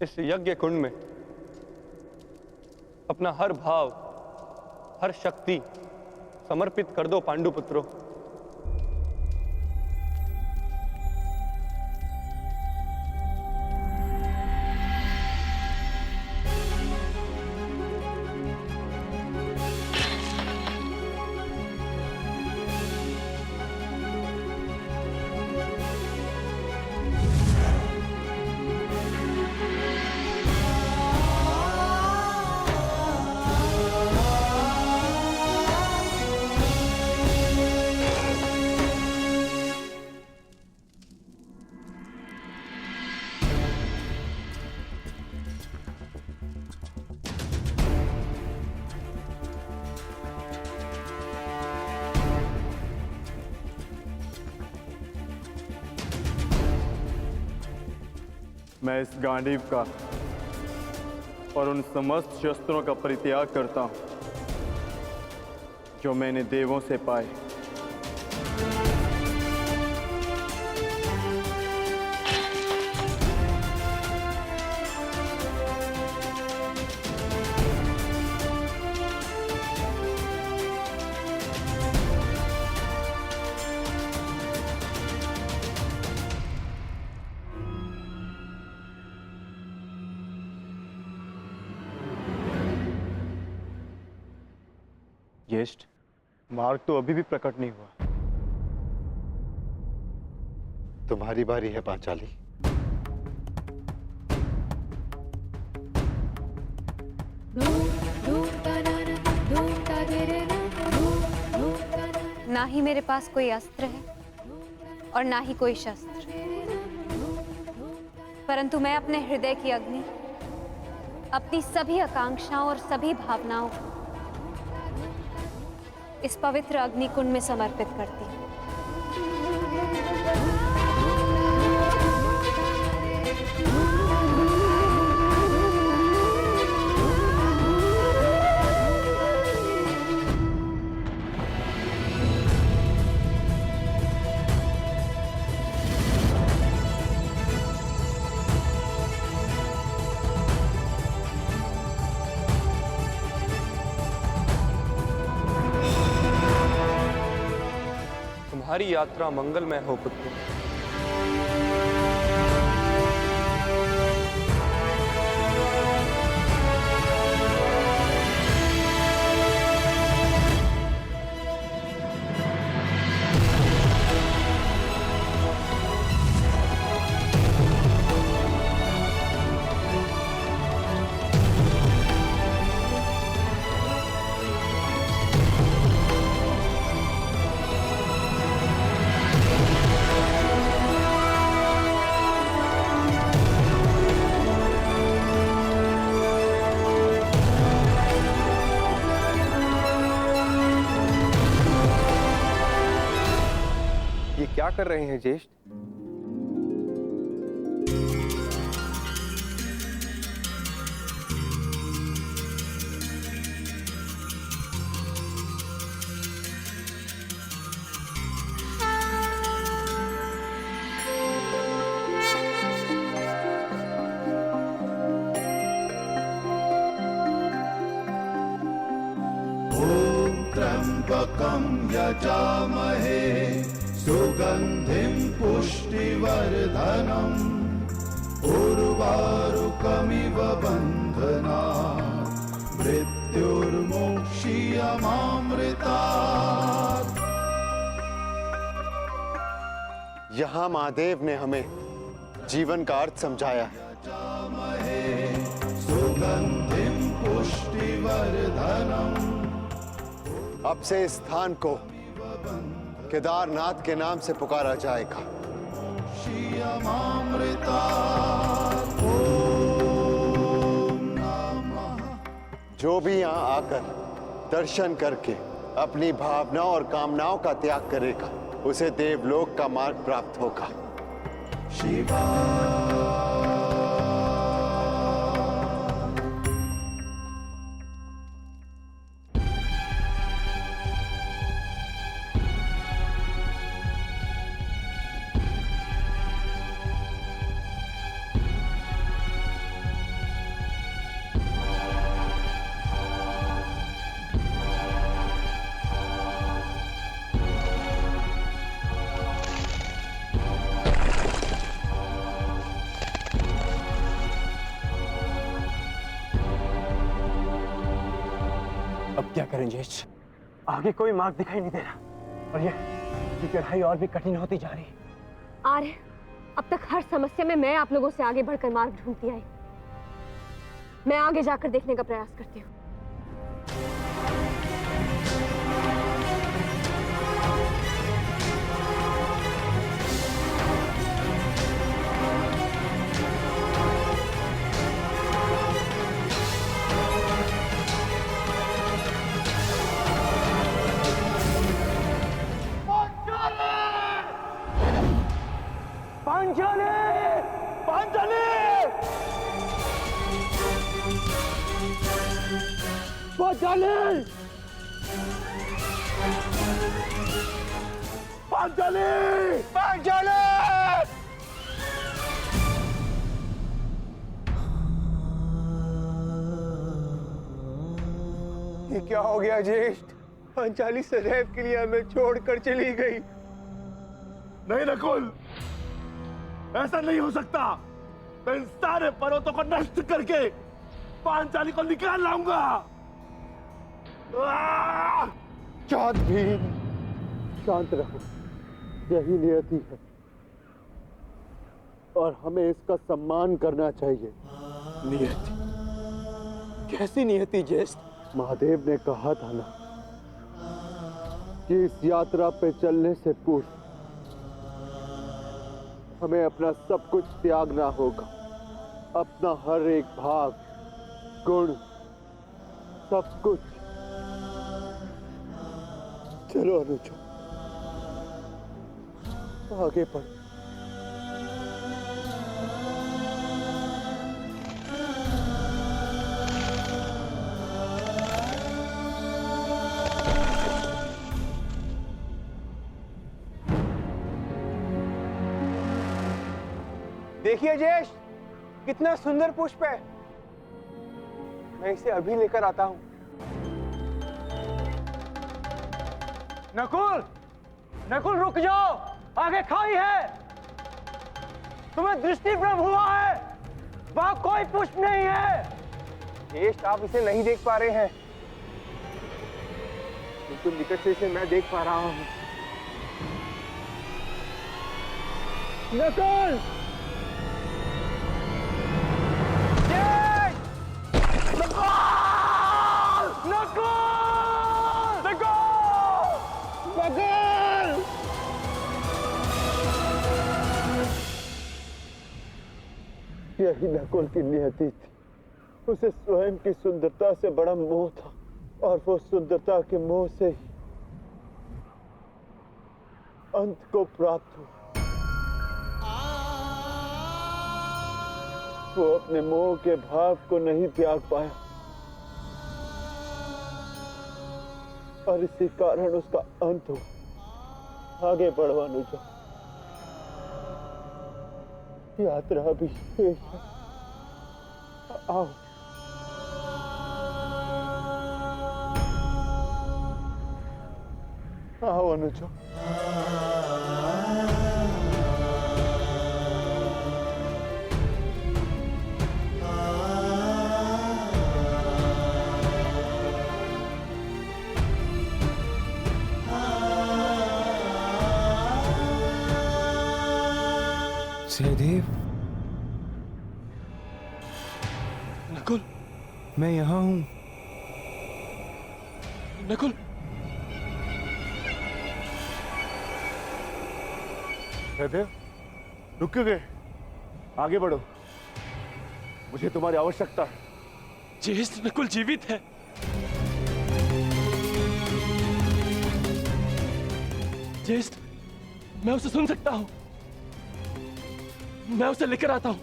इस यज्ञ कुंड में अपना हर भाव, हर शक्ति समर्पित कर दो पांडुपुत्रों। मैं इस गांडीव का और उन समस्त शस्त्रों का परित्याग करता हूं जो मैंने देवों से पाए। ज्येष्ठ, मार्ग तो अभी भी प्रकट नहीं हुआ। तुम्हारी बारी है पांचाली। ना ही मेरे पास कोई अस्त्र है और ना ही कोई शस्त्र, परंतु मैं अपने हृदय की अग्नि, अपनी सभी आकांक्षाओं और सभी भावनाओं को इस पवित्र अग्निकुंड में समर्पित करती हूँ। तुम्हारी यात्रा मंगलमय हो पुत्र। ये क्या कर रहे हैं ज्येष्ठ? त्र्यंबकं यजामहे सुगंधिं पुष्टिवर्धनम् उर्वारुकमिव बन्धनात् मृत्युर्मुक्षीयमामृतात्। यहाँ महादेव ने हमें जीवन का अर्थ समझाया है। सुगंधिं पुष्टिवर्धनम्। अब से इस स्थान को केदारनाथ के नाम से पुकारा जाएगा। जो भी यहाँ आकर दर्शन करके अपनी भावनाओं और कामनाओं का त्याग करेगा उसे देवलोक का मार्ग प्राप्त होगा। शिवा अब क्या करें ज्येष्ठ? आगे कोई मार्ग दिखाई नहीं दे रहा और ये चढ़ाई और भी कठिन होती जा रही है। आर्य, अब तक हर समस्या में मैं आप लोगों से आगे बढ़कर मार्ग ढूंढती आई। मैं आगे जाकर देखने का प्रयास करती हूँ। ये क्या हो गया ज्येष्ठ? पांचाली सदैव के लिए हमें छोड़कर चली गई। नहीं नकुल, ऐसा नहीं हो सकता। मैं इन सारे पर्वतों को नष्ट करके पांचाली को निकाल लाऊंगा। शांत भीम, शांत रहो, यही नियति है और हमें इसका सम्मान करना चाहिए। नियति? कैसी नियति ज्येष्ठ? महादेव ने कहा था ना कि इस यात्रा पे चलने से पूर्व हमें अपना सब कुछ त्यागना होगा। अपना हर एक भाव, गुण, सब कुछ। चलो अनुज, आगे बढ़। देखिए ज्येष्ठ, कितना सुंदर पुष्प है। मैं इसे अभी लेकर आता हूं। नकुल, नकुल रुक जाओ, आगे खाई है। तुम्हें दृष्टि भ्रम हुआ है, वहां कोई पुष्प नहीं है। ज्येष्ठ, आप इसे नहीं देख पा रहे हैं, बिल्कुल निकट से इसे मैं देख पा रहा हूं। नकुल! यही नकुल की नियति थी। उसे स्वयं की सुंदरता से बड़ा मोह था और वो सुंदरता के मोह से ही अंत को प्राप्त हुआ। वो अपने मोह के भाव को नहीं त्याग पाया और इसी कारण उसका अंत हुआ। आगे बढ़ो अनुजा, यात्रा भी शेष है। आओ। आओ अनुजा। सहदेव, नकुल, मैं यहां हूं। नकुल, सहदेव, रुक क्यों गए? आगे बढ़ो, मुझे तुम्हारी आवश्यकता है। ज्येष्ठ, नकुल जीवित है। ज्येष्ठ, मैं उसे सुन सकता हूं। मैं उसे लेकर आता हूं।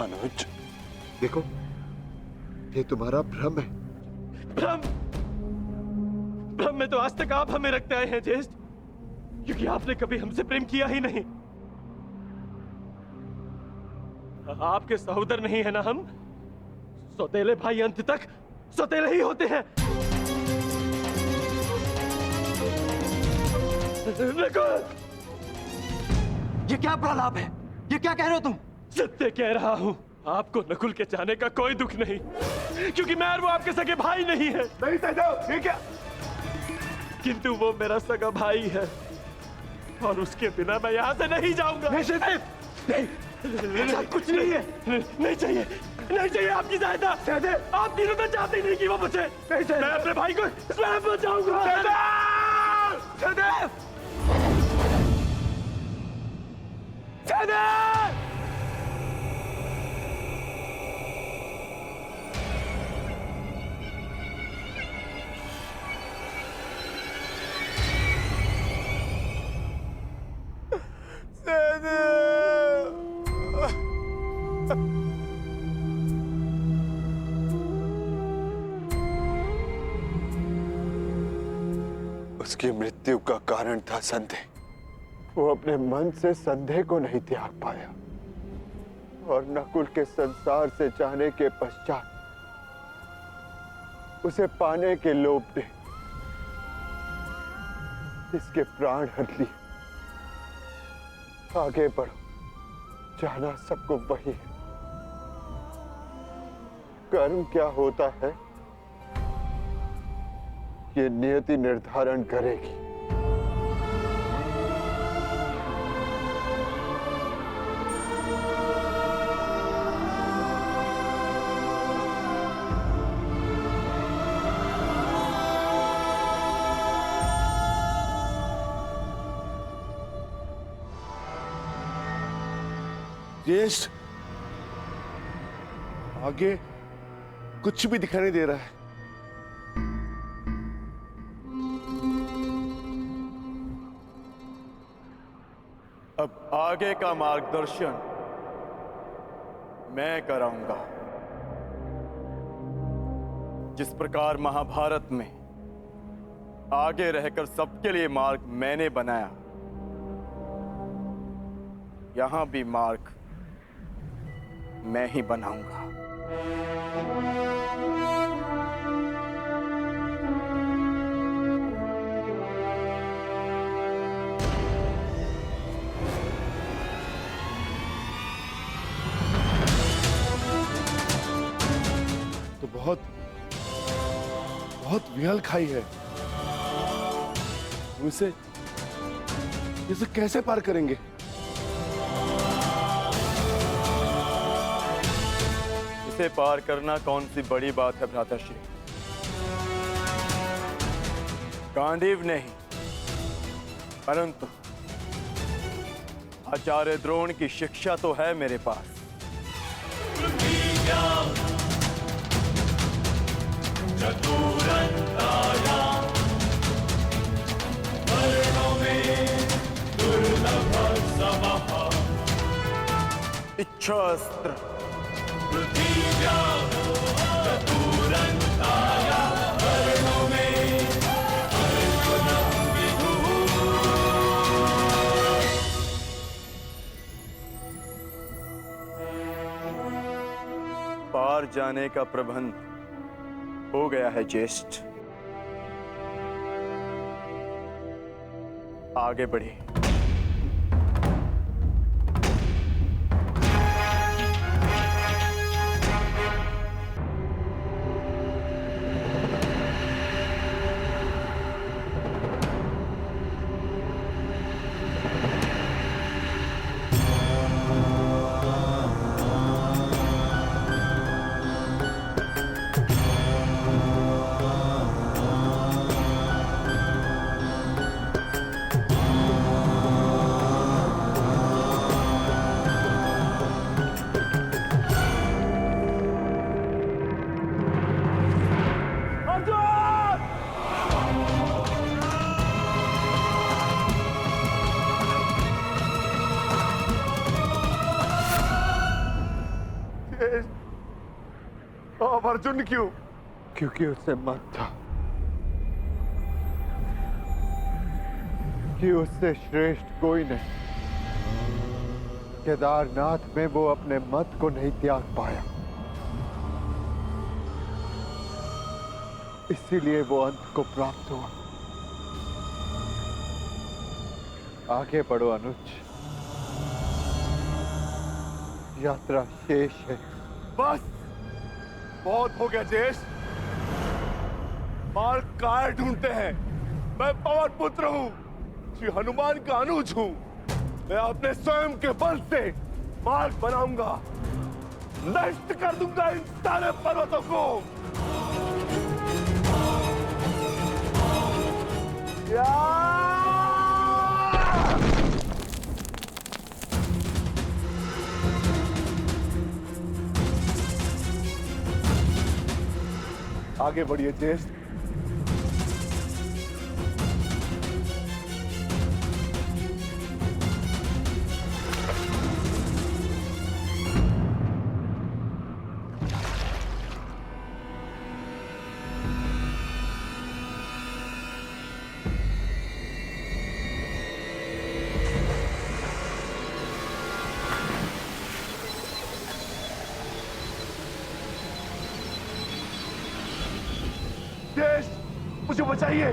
अनुज, देखो, ये तुम्हारा भ्रम है। भ्रम? भ्रम में तो आज तक आप हमें रखते आए हैं ज्येष्ठ, क्योंकि आपने कभी हमसे प्रेम किया ही नहीं। आपके सहोदर नहीं है ना हम? सौतेले भाई अंत तक सौतेले ही होते हैं। ये क्या प्रलाप है? ये क्या कह रहे हो तुम? सत्य कह रहा हूं। आपको नकुल के जाने का कोई दुख नहीं, क्योंकि मैं और वो आपके सगे भाई नहीं है। नहीं सहदेव, ये क्या? किंतु वो मेरा सगा भाई है और उसके बिना मैं यहाँ से नहीं जाऊंगा। नहीं सहदेव, नहीं, ऐसा कुछ नहीं है। नहीं चाहिए, नहीं चाहिए आपकी सहायता। सहदेव, आप तीनों तो चाहते ही नहीं कि वो बचे। नहीं सहदेव, मैं अपने भाई को स्वयं बचाऊंगा। सहदेव, सहदेव, सहदेव! उसकी मृत्यु का कारण था संदेह। वो अपने मन से संदेह को नहीं त्याग पाया और नकुल के संसार से जाने के पश्चात उसे पाने के लोभ ने इसके प्राण हर लिए। आगे बढ़ो, जाना सबको वही है। कर्म क्या होता है ये नियति निर्धारण करेगी। ज्येष्ठ, आगे कुछ भी दिखाई नहीं दे रहा है। अब आगे का मार्गदर्शन मैं कराऊंगा। जिस प्रकार महाभारत में आगे रहकर सबके लिए मार्ग मैंने बनाया, यहां भी मार्ग मैं ही बनाऊंगा। तो बहुत बहुत विहल खाई है। हम इसे कैसे पार करेंगे? इसे पार करना कौन सी बड़ी बात है भ्राताश्री। गांडीव नहीं, परंतु आचार्य द्रोण की शिक्षा तो है मेरे पास। इच्छास्त्र पार जाने का प्रबंध हो गया है ज्येष्ठ। आगे बढ़े। अब अर्जुन क्यों? क्योंकि उसे मत था कि उससे श्रेष्ठ कोई नहीं। केदारनाथ में वो अपने मत को नहीं त्याग पाया, इसीलिए वो अंत को प्राप्त हुआ। आगे बढ़ो अनुज, यात्रा शेष है। बस बहुत हो गया ज्येष्ठ। मार्ग काय ढूंढते हैं? मैं पवन पुत्र हूँ, श्री हनुमान का अनुज हूँ। मैं अपने स्वयं के बल से मार्ग बनाऊंगा, नष्ट कर दूंगा इन सारे पर्वतों को। आगे बढ़िए ज्येष्ठ। मुझे बचाइए।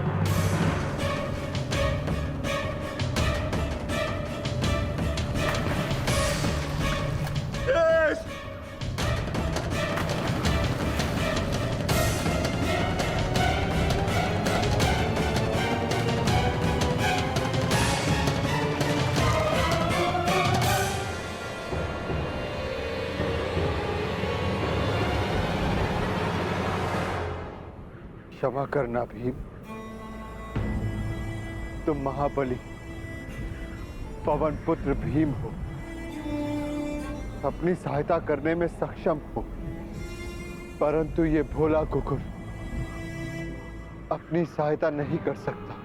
क्षमा करना भीम, तुम महाबली पवन पुत्र भीम हो, अपनी सहायता करने में सक्षम हो, परंतु ये भोला कुकुर अपनी सहायता नहीं कर सकता,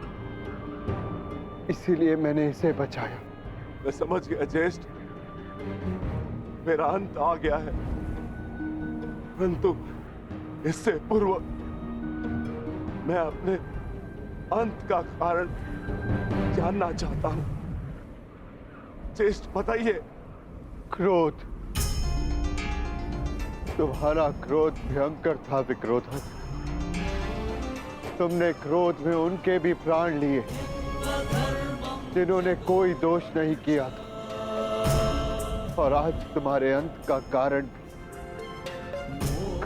इसीलिए मैंने इसे बचाया। मैं समझ गया ज्येष्ठ, मेरा अंत आ गया है, परंतु इससे पूर्व मैं अपने अंत का कारण जानना चाहता हूं। ज्येष्ठ बताइए। क्रोध, तुम्हारा क्रोध भयंकर था विक्रोधन। तुमने क्रोध में उनके भी प्राण लिए जिन्होंने कोई दोष नहीं किया था, और आज तुम्हारे अंत का कारण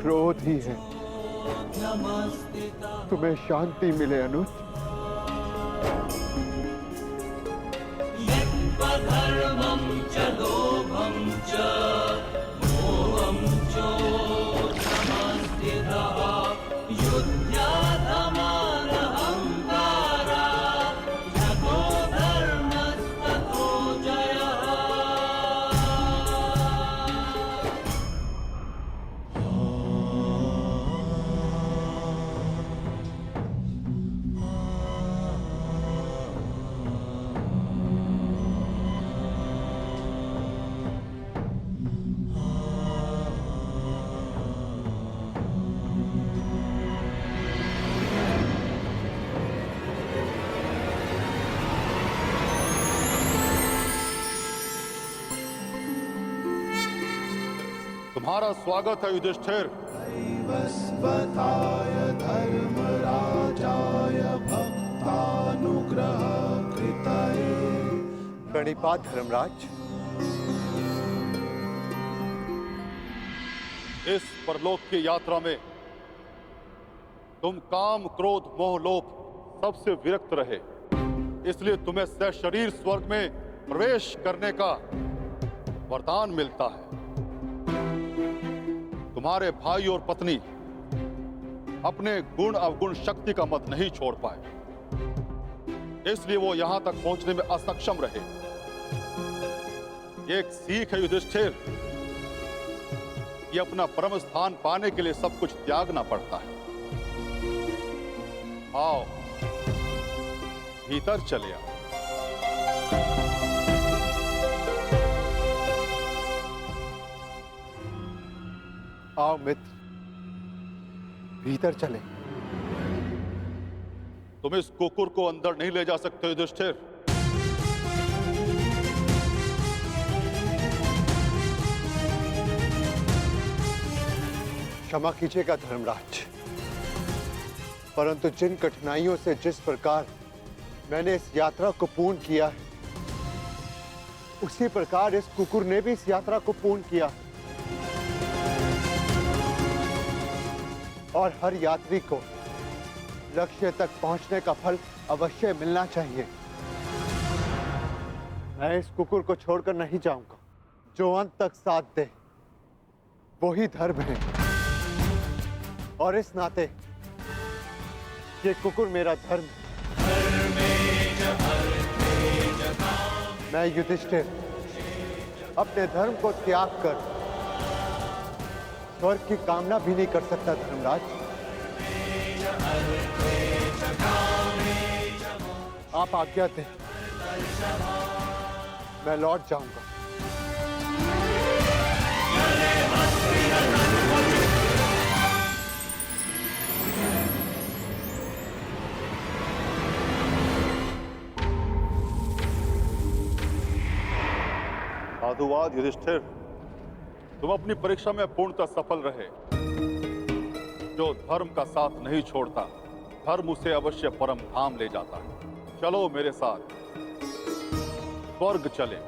क्रोध ही है। तुम्हें शांति मिले अनुज। तुम्हारा स्वागत है युधिष्ठिर। वस्वताय धर्मराजाय भक्तानुग्रह कृतये। प्रणिपात धर्मराज। इस परलोक की यात्रा में तुम काम, क्रोध, मोह, लोभ सबसे विरक्त रहे, इसलिए तुम्हें सशरीर स्वर्ग में प्रवेश करने का वरदान मिलता है। तुम्हारे भाई और पत्नी अपने गुण अवगुण शक्ति का मत नहीं छोड़ पाए, इसलिए वो यहां तक पहुंचने में असक्षम रहे। ये एक सीख है युधिष्ठिर कि अपना परम स्थान पाने के लिए सब कुछ त्यागना पड़ता है। आओ भीतर चले आओ। आओ मित्र, भीतर चले। तुम इस कुकुर को अंदर नहीं ले जा सकते युधिष्ठिर। क्षमा कीजिएगा धर्मराज, परंतु जिन कठिनाइयों से जिस प्रकार मैंने इस यात्रा को पूर्ण किया है, उसी प्रकार इस कुकुर ने भी इस यात्रा को पूर्ण किया। और हर यात्री को लक्ष्य तक पहुंचने का फल अवश्य मिलना चाहिए। मैं इस कुकुर को छोड़कर नहीं जाऊंगा। जो अंत तक साथ दे वही धर्म है, और इस नाते ये कुकुर मेरा धर्म है। मैं युधिष्ठिर अपने धर्म को त्याग कर स्वर्ग की कामना भी नहीं कर सकता धर्मराज। आप आज्ञा दें, मैं लौट जाऊंगा। साधुवाद युधिष्ठिर, तुम अपनी परीक्षा में पूर्णतः सफल रहे। जो धर्म का साथ नहीं छोड़ता, धर्म उसे अवश्य परम धाम ले जाता है। चलो मेरे साथ, स्वर्ग चले।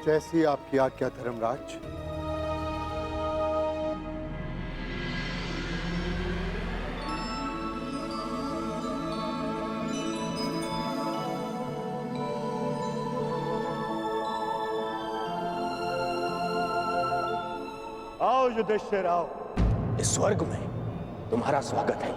जैसी आपकी आज्ञा धर्मराज। आओ युधिष्ठिर आओ। इस स्वर्ग में तुम्हारा स्वागत है।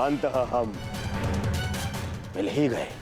अंततः हम मिल ही गए।